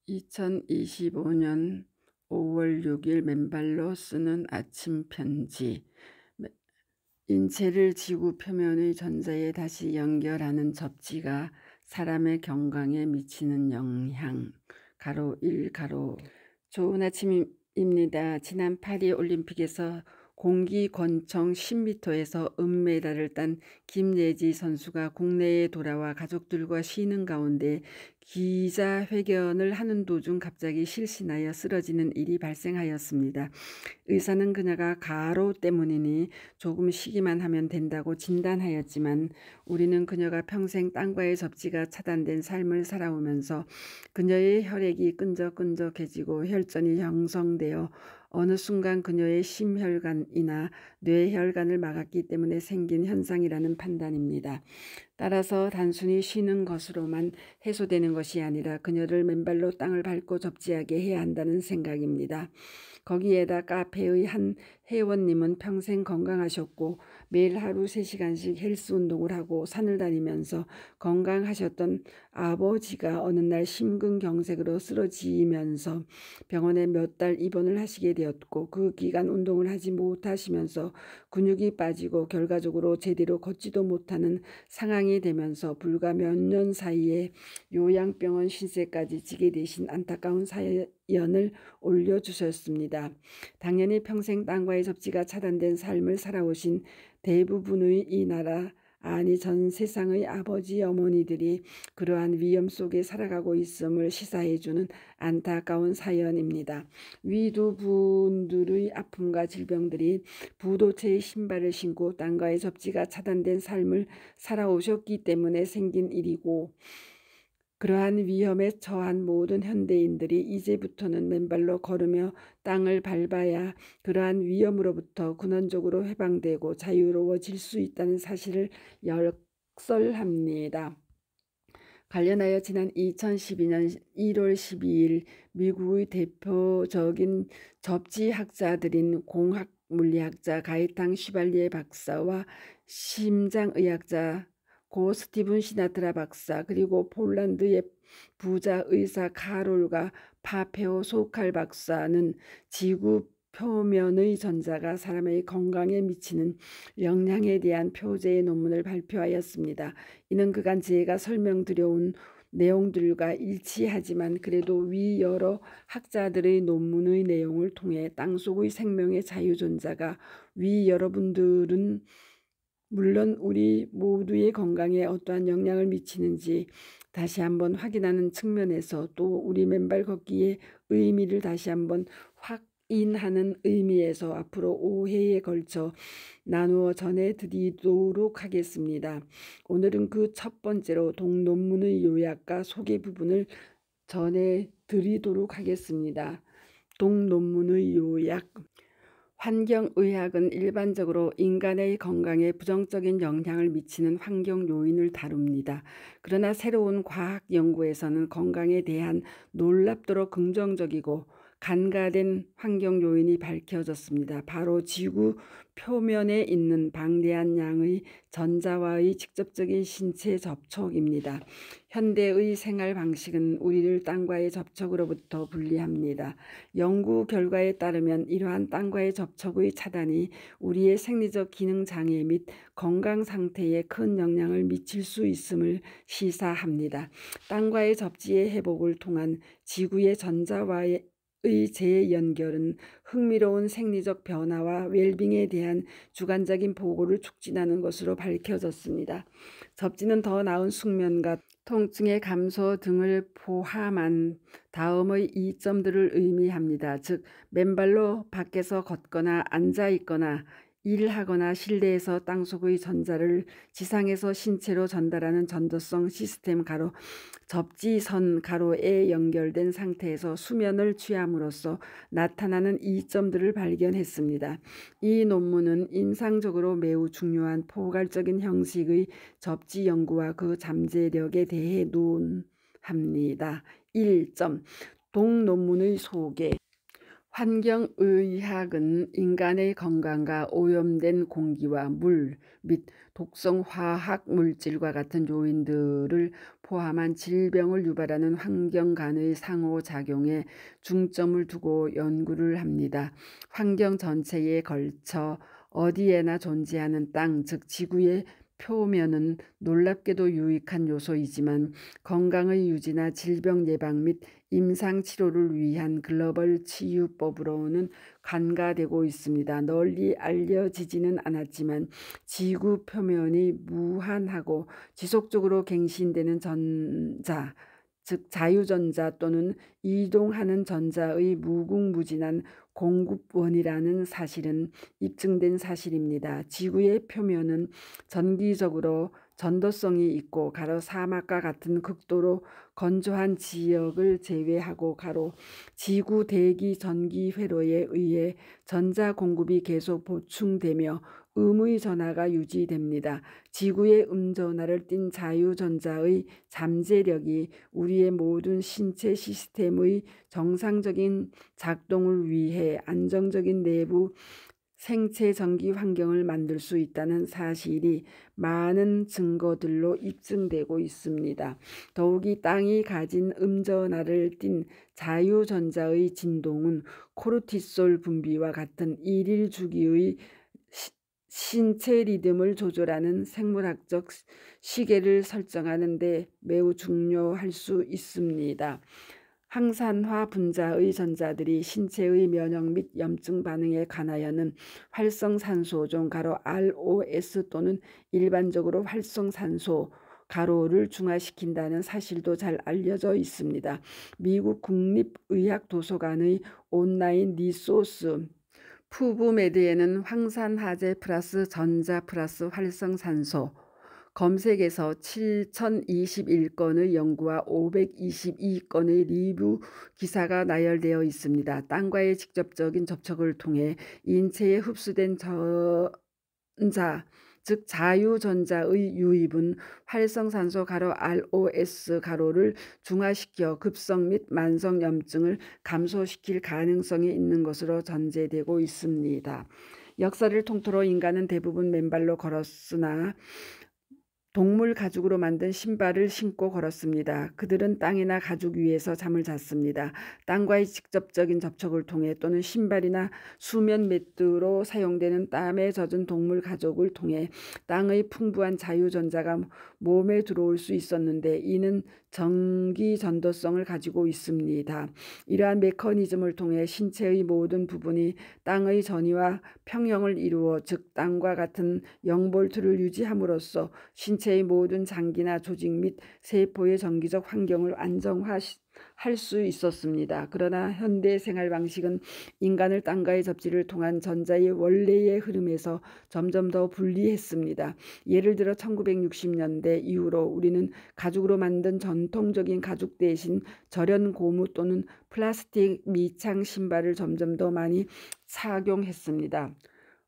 2025년 5월 6일 맨발로 쓰는 아침 편지. 인체를 지구 표면의 전자에 다시 연결하는 접지가 사람의 건강에 미치는 영향. 가로 1 가로. 좋은 아침입니다. 지난 파리 올림픽에서 공기권총 10m에서 은메달을 딴 김예지 선수가 국내에 돌아와 가족들과 쉬는 가운데 기자회견을 하는 도중 갑자기 실신하여 쓰러지는 일이 발생하였습니다. 의사는 그녀가 가로 때문이니 조금 쉬기만 하면 된다고 진단하였지만 우리는 그녀가 평생 땅과의 접지가 차단된 삶을 살아오면서 그녀의 혈액이 끈적끈적해지고 혈전이 형성되어 어느 순간 그녀의 심혈관이나 뇌혈관을 막았기 때문에 생긴 현상이라는 판단입니다. 따라서 단순히 쉬는 것으로만 해소되는 것이 아니라 그녀를 맨발로 땅을 밟고 접지하게 해야 한다는 생각입니다. 거기에다 카페의 한 회원님은 평생 건강하셨고 매일 하루 3시간씩 헬스 운동을 하고 산을 다니면서 건강하셨던 아버지가 어느 날 심근경색으로 쓰러지면서 병원에 몇 달 입원을 하시게 되었고 그 기간 운동을 하지 못하시면서 근육이 빠지고 결과적으로 제대로 걷지도 못하는 상황이 되면서 불과 몇 년 사이에 요양병원 신세까지 지게 되신 안타까운 사연을 올려주셨습니다. 당연히 평생 땅과의 접지가 차단된 삶을 살아오신 대부분의 이 나라 아니 전 세상의 아버지 어머니들이 그러한 위험 속에 살아가고 있음을 시사해주는 안타까운 사연입니다. 위 두 분들의 아픔과 질병들이 부도체의 신발을 신고 땅과의 접지가 차단된 삶을 살아오셨기 때문에 생긴 일이고 그러한 위험에 처한 모든 현대인들이 이제부터는 맨발로 걸으며 땅을 밟아야 그러한 위험으로부터 근원적으로 해방되고 자유로워질 수 있다는 사실을 역설합니다. 관련하여 지난 2012년 1월 12일 미국의 대표적인 접지학자들인 공학물리학자 가이탕 슈발리에 박사와 심장의학자 고 스티븐 시나트라 박사 그리고 폴란드의 부자 의사 카롤과 파페오 소칼 박사는 지구 표면의 전자가 사람의 건강에 미치는 영향에 대한 표제의 논문을 발표하였습니다. 이는 그간 제가 설명드려온 내용들과 일치하지만 그래도 위 여러 학자들의 논문의 내용을 통해 땅속의 생명의 자유존자가 위 여러분들은 물론 우리 모두의 건강에 어떠한 영향을 미치는지 다시 한번 확인하는 측면에서 또 우리 맨발 걷기의 의미를 다시 한번 확인하는 의미에서 앞으로 5회에 걸쳐 나누어 전해드리도록 하겠습니다. 오늘은 그 첫 번째로 동논문의 요약과 소개 부분을 전해드리도록 하겠습니다. 동논문의 요약. 환경의학은 일반적으로 인간의 건강에 부정적인 영향을 미치는 환경 요인을 다룹니다. 그러나 새로운 과학 연구에서는 건강에 대한 놀랍도록 긍정적이고 간과된 환경 요인이 밝혀졌습니다. 바로 지구 표면에 있는 방대한 양의 전자와의 직접적인 신체 접촉입니다. 현대의 생활 방식은 우리를 땅과의 접촉으로부터 분리합니다. 연구 결과에 따르면 이러한 땅과의 접촉의 차단이 우리의 생리적 기능 장애 및 건강 상태에 큰 영향을 미칠 수 있음을 시사합니다. 땅과의 접지의 회복을 통한 지구의 전자와의 재연결은 흥미로운 생리적 변화와 웰빙에 대한 주관적인 보고를 촉진하는 것으로 밝혀졌습니다. 접지는 더 나은 숙면과 통증의 감소 등을 포함한 다음의 이점들을 의미합니다. 즉 맨발로 밖에서 걷거나 앉아있거나 일하거나 실내에서 땅속의 전자를 지상에서 신체로 전달하는 전도성 시스템 가로 접지선 가로에 연결된 상태에서 수면을 취함으로써 나타나는 이점들을 발견했습니다. 이 논문은 인상적으로 매우 중요한 포괄적인 형식의 접지 연구와 그 잠재력에 대해 논합니다. 1점. 동논문의 소개. 환경의학은 인간의 건강과 오염된 공기와 물 및 독성 화학 물질과 같은 요인들을 포함한 질병을 유발하는 환경 간의 상호작용에 중점을 두고 연구를 합니다. 환경 전체에 걸쳐 어디에나 존재하는 땅, 즉 지구의 표면은 놀랍게도 유익한 요소이지만 건강의 유지나 질병 예방 및 임상 치료를 위한 글로벌 치유법으로는 간과되고 있습니다. 널리 알려지지는 않았지만 지구 표면이 무한하고 지속적으로 갱신되는 전자, 즉 자유전자 또는 이동하는 전자의 무궁무진한 공급원이라는 사실은 입증된 사실입니다. 지구의 표면은 전기적으로 전도성이 있고 가로 사막과 같은 극도로 건조한 지역을 제외하고 가로 지구 대기 전기 회로에 의해 전자 공급이 계속 보충되며 음의 전하가 유지됩니다. 지구의 음전하를 띤 자유전자의 잠재력이 우리의 모든 신체 시스템의 정상적인 작동을 위해 안정적인 내부 생체 전기 환경을 만들 수 있다는 사실이 많은 증거들로 입증되고 있습니다. 더욱이 땅이 가진 음전하를 띤 자유전자의 진동은 코르티솔 분비와 같은 일일 주기의 신체 리듬을 조절하는 생물학적 시계를 설정하는 데 매우 중요할 수 있습니다. 항산화 분자의 전자들이 신체의 면역 및 염증 반응에 관하여는 활성산소종 가로 ROS 또는 일반적으로 활성산소 가로를 중화시킨다는 사실도 잘 알려져 있습니다. 미국 국립의학도서관의 온라인 리소스 푸브메드에는 황산화제 플러스 전자 플러스 활성산소 검색에서 7,021건의 연구와 522건의 리뷰 기사가 나열되어 있습니다. 땅과의 직접적인 접촉을 통해 인체에 흡수된 전자, 즉 자유전자의 유입은 활성산소 가로 ROS 가로를 중화시켜 급성 및 만성 염증을 감소시킬 가능성이 있는 것으로 전제되고 있습니다. 역사를 통틀어 인간은 대부분 맨발로 걸었으나 동물 가죽으로 만든 신발을 신고 걸었습니다. 그들은 땅이나 가죽 위에서 잠을 잤습니다. 땅과의 직접적인 접촉을 통해 또는 신발이나 수면 매트로 사용되는 땀에 젖은 동물 가죽을 통해 땅의 풍부한 자유전자가 몸에 들어올 수 있었는데 이는 전기 전도성을 가지고 있습니다. 이러한 메커니즘을 통해 신체의 모든 부분이 땅의 전이와 평형을 이루어 즉 땅과 같은 0볼트를 유지함으로써 신체의 모든 장기나 조직 및 세포의 전기적 환경을 안정화할 수 있었습니다. 그러나 현대 생활 방식은 인간을 땅과의 접지를 통한 전자의 원래의 흐름에서 점점 더 분리했습니다. 예를 들어 1960년대 이후로 우리는 가죽으로 만든 전통적인 가죽 대신 절연 고무 또는 플라스틱 미창 신발을 점점 더 많이 착용했습니다.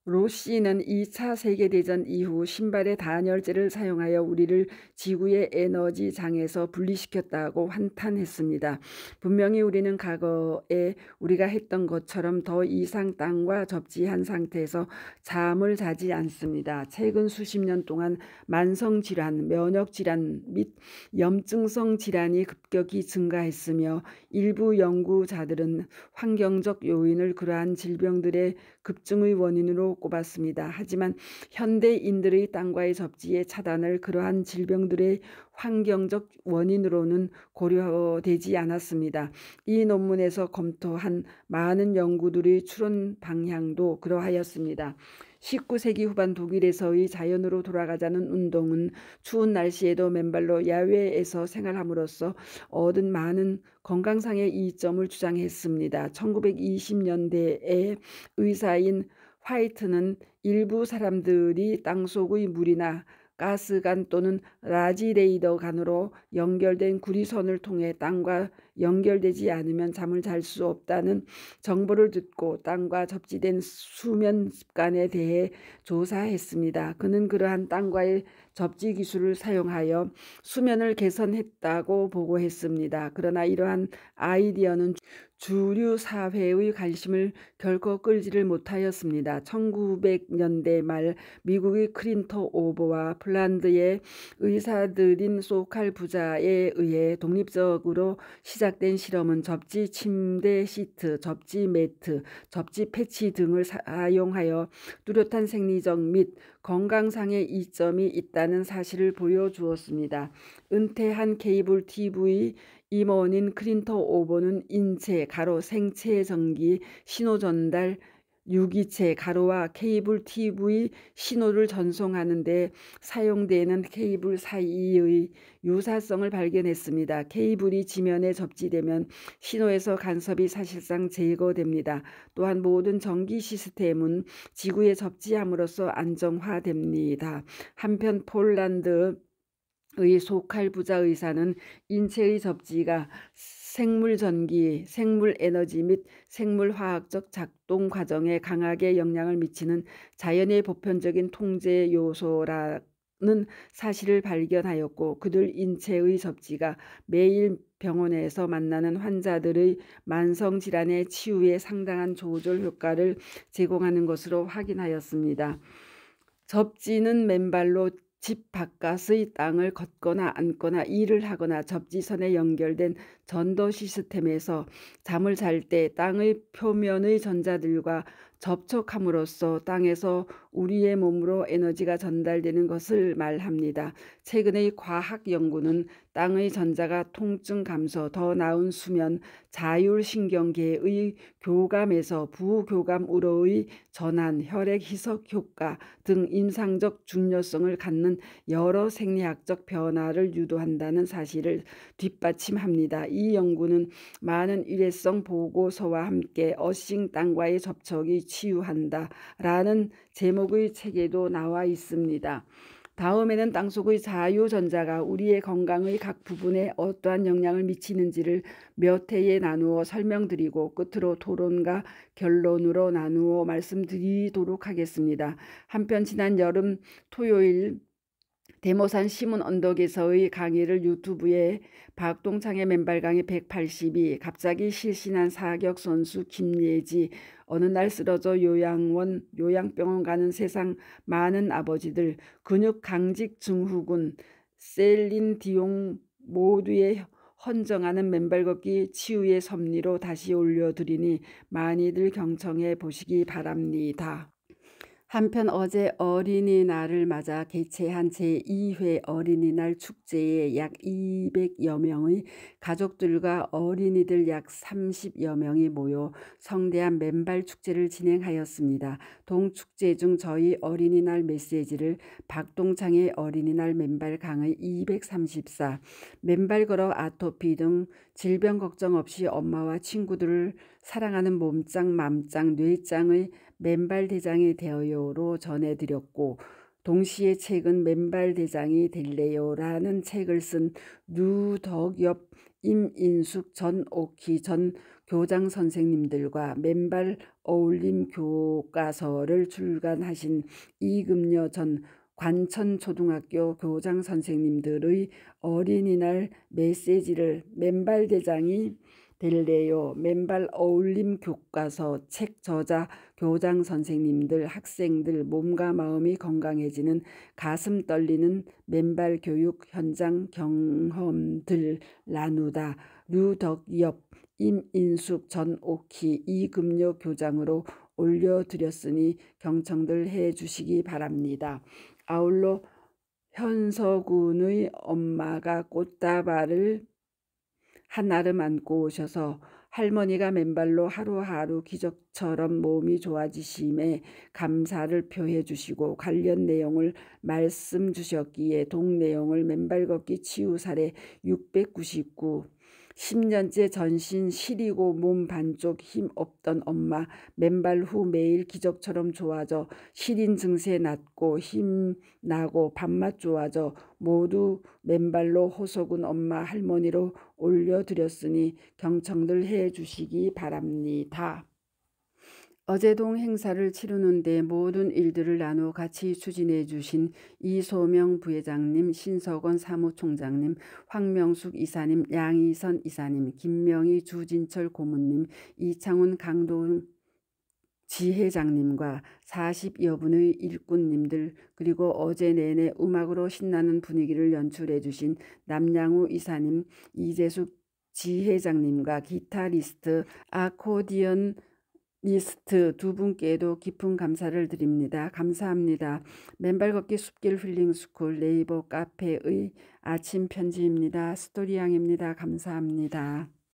로시는 2차 세계대전 이후 신발의 단열재를 사용하여 우리를 지구의 에너지 장에서 분리시켰다고 한탄했습니다. 분명히 우리는 과거에 우리가 했던 것처럼 더 이상 땅과 접지한 상태에서 잠을 자지 않습니다. 최근 수십 년 동안 만성질환, 면역질환 및 염증성 질환이 급격히 증가했으며 일부 연구자들은 환경적 요인을 그러한 질병들의 급증의 원인으로 꼽았습니다. 하지만 현대인들의 땅과의 접지의 차단을 그러한 질병들의 환경적 원인으로는 고려되지 않았습니다. 이 논문에서 검토한 많은 연구들의 추론 방향도 그러하였습니다. 19세기 후반 독일에서의 자연으로 돌아가자는 운동은 추운 날씨에도 맨발로 야외에서 생활함으로써 얻은 많은 건강상의 이점을 주장했습니다. 1920년대에 의사인 화이트는 일부 사람들이 땅속의 물이나 가스관 또는 라지레이더 관으로 연결된 구리선을 통해 땅과 연결되지 않으면 잠을 잘 수 없다는 정보를 듣고 땅과 접지된 수면 습관에 대해 조사했습니다. 그는 그러한 땅과의 접지 기술을 사용하여 수면을 개선했다고 보고했습니다. 그러나 이러한 아이디어는 주류 사회의 관심을 결코 끌지를 못하였습니다. 1900년대 말 미국의 클린턴 오버와 폴란드의 의사들인 소칼 부자에 의해 독립적으로 시작된 실험은 접지 침대 시트, 접지 매트, 접지 패치 등을 사용하여 뚜렷한 생리적 및 건강상의 이점이 있다는 사실을 보여주었습니다. 은퇴한 케이블 TV 임원인 클린턴 오버는 인체 생체 전기 신호 전달 유기체 가로와 케이블 TV 신호를 전송하는 데 사용되는 케이블 사이의 유사성을 발견했습니다. 케이블이 지면에 접지되면 신호에서 간섭이 사실상 제거됩니다. 또한 모든 전기 시스템은 지구에 접지함으로써 안정화됩니다. 한편 폴란드 의 소칼 부자 의사는 인체의 접지가 생물 전기, 생물 에너지 및 생물 화학적 작동 과정에 강하게 영향을 미치는 자연의 보편적인 통제 요소라는 사실을 발견하였고, 그들 인체의 접지가 매일 병원에서 만나는 환자들의 만성질환의 치유에 상당한 조절 효과를 제공하는 것으로 확인하였습니다. 접지는 맨발로 집 바깥의 땅을 걷거나 앉거나 일을 하거나 접지선에 연결된 전도 시스템에서 잠을 잘 때 땅의 표면의 전자들과 접촉함으로써 땅에서 우리의 몸으로 에너지가 전달되는 것을 말합니다. 최근의 과학 연구는 땅의 전자가 통증 감소, 더 나은 수면, 자율신경계의 교감에서 부교감으로의 전환, 혈액 희석 효과 등 임상적 중요성을 갖는 여러 생리학적 변화를 유도한다는 사실을 뒷받침합니다. 이 연구는 많은 일회성 보고서와 함께 어싱 땅과의 접촉이 치유한다 라는 제목의 책에도 나와 있습니다. 다음에는 땅속의 자유전자가 우리의 건강의 각 부분에 어떠한 영향을 미치는지를 몇 회에 나누어 설명드리고 끝으로 토론과 결론으로 나누어 말씀드리도록 하겠습니다. 한편 지난 여름 토요일 대모산 시문 언덕에서의 강의를 유튜브에 박동창의 맨발 강의 182, 갑자기 실신한 사격 선수 김예지, 어느 날 쓰러져 요양병원 가는 세상 많은 아버지들, 근육 강직 증후군, 셀린 디옹 모두의 헌정하는 맨발 걷기 치유의 섭리로 다시 올려드리니 많이들 경청해 보시기 바랍니다. 한편 어제 어린이날을 맞아 개최한 제2회 어린이날 축제에 약 200여 명의 가족들과 어린이들 약 30여 명이 모여 성대한 맨발 축제를 진행하였습니다. 동축제 중 저희 어린이날 메시지를 박동창의 어린이날 맨발 강의 234, 맨발 걸어 아토피 등 질병 걱정 없이 엄마와 친구들을 사랑하는 몸짱, 맘짱, 뇌짱의 맨발 대장이 되어요로 전해드렸고, 동시에 책은 맨발 대장이 될래요라는 책을 쓴 류덕엽, 임인숙, 전옥희 전 교장 선생님들과 맨발 어울림 교과서를 출간하신 이금여 전 관천초등학교 교장 선생님들의 어린이날 메시지를 맨발 대장이 될래요, 맨발 어울림 교과서 책 저자 교장 선생님들, 학생들 몸과 마음이 건강해지는 가슴 떨리는 맨발 교육 현장 경험들 나누다 류덕엽, 임인숙, 전옥희, 이금요 교장으로 올려드렸으니 경청들 해주시기 바랍니다. 아울러 현서군의 엄마가 꽃다발을 한아름 안고 오셔서 할머니가 맨발로 하루하루 기적처럼 몸이 좋아지심에 감사를 표해 주시고 관련 내용을 말씀 주셨기에 동 내용을 맨발 걷기 치유 사례 699 10년째 전신 시리고 몸 반쪽 힘 없던 엄마 맨발 후 매일 기적처럼 좋아져 시린 증세 낫고 힘 나고 밥맛 좋아져 모두 맨발로 호석은 엄마 할머니로 올려드렸으니 경청들 해주시기 바랍니다. 어제동 행사를 치르는데 모든 일들을 나누어 같이 추진해 주신 이소명 부회장님, 신석원 사무총장님, 황명숙 이사님, 양희선 이사님, 김명희 주진철 고문님, 이창훈 강동 지회장님과 40여 분의 일꾼님들, 그리고 어제 내내 음악으로 신나는 분위기를 연출해 주신 남양우 이사님, 이재숙 지회장님과 기타리스트, 아코디언 리스트 두 분께도 깊은 감사를 드립니다. 감사합니다. 맨발 걷기 숲길 힐링스쿨 네이버 카페의 아침 편지입니다. 스토리양입니다. 감사합니다.